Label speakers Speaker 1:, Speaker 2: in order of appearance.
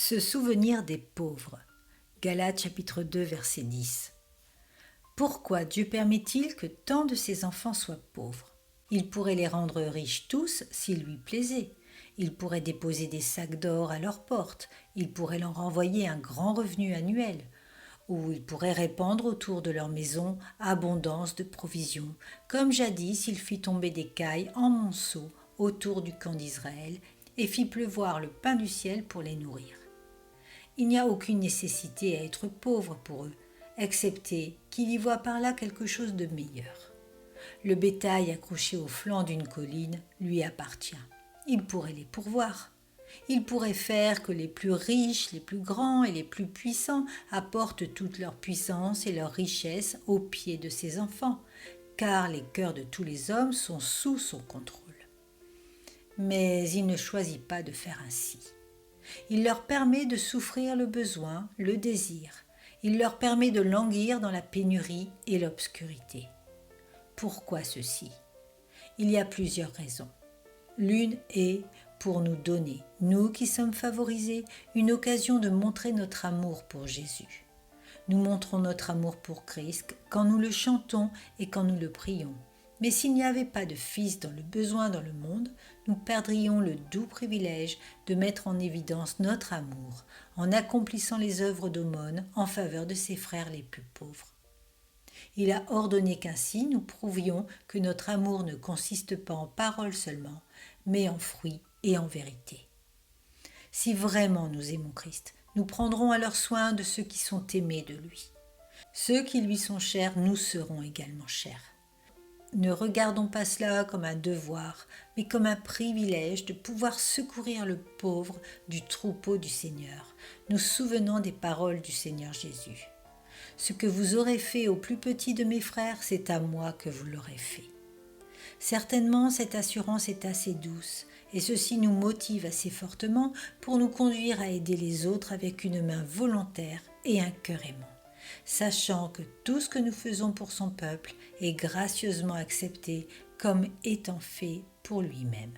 Speaker 1: Se souvenir des pauvres. Galates chapitre 2 verset 10. Pourquoi Dieu permet-il que tant de ses enfants soient pauvres? Il pourrait les rendre riches tous s'il lui plaisait. Il pourrait déposer des sacs d'or à leurs portes. Il pourrait leur renvoyer un grand revenu annuel. Ou il pourrait répandre autour de leur maison abondance de provisions, comme jadis il fit tomber des cailles en monceaux autour du camp d'Israël et fit pleuvoir le pain du ciel pour les nourrir. Il n'y a aucune nécessité à être pauvre pour eux, excepté qu'il y voit par là quelque chose de meilleur. Le bétail accroché au flanc d'une colline lui appartient. Il pourrait les pourvoir. Il pourrait faire que les plus riches, les plus grands et les plus puissants apportent toute leur puissance et leur richesse aux pieds de ses enfants, car les cœurs de tous les hommes sont sous son contrôle. Mais il ne choisit pas de faire ainsi. Il leur permet de souffrir le besoin, le désir. Il leur permet de languir dans la pénurie et l'obscurité. Pourquoi ceci? Il y a plusieurs raisons. L'une est pour nous donner, nous qui sommes favorisés, une occasion de montrer notre amour pour Jésus. Nous montrons notre amour pour Christ quand nous le chantons et quand nous le prions. Mais s'il n'y avait pas de Fils dans le besoin dans le monde, nous perdrions le doux privilège de mettre en évidence notre amour en accomplissant les œuvres d'aumône en faveur de ses frères les plus pauvres. Il a ordonné qu'ainsi nous prouvions que notre amour ne consiste pas en paroles seulement, mais en fruits et en vérité. Si vraiment nous aimons Christ, nous prendrons alors soin de ceux qui sont aimés de lui. Ceux qui lui sont chers nous seront également chers. Ne regardons pas cela comme un devoir, mais comme un privilège de pouvoir secourir le pauvre du troupeau du Seigneur, nous souvenant des paroles du Seigneur Jésus. Ce que vous aurez fait au plus petit de mes frères, c'est à moi que vous l'aurez fait. Certainement, cette assurance est assez douce, et ceci nous motive assez fortement pour nous conduire à aider les autres avec une main volontaire et un cœur aimant, sachant que tout ce que nous faisons pour son peuple est gracieusement accepté comme étant fait pour lui-même.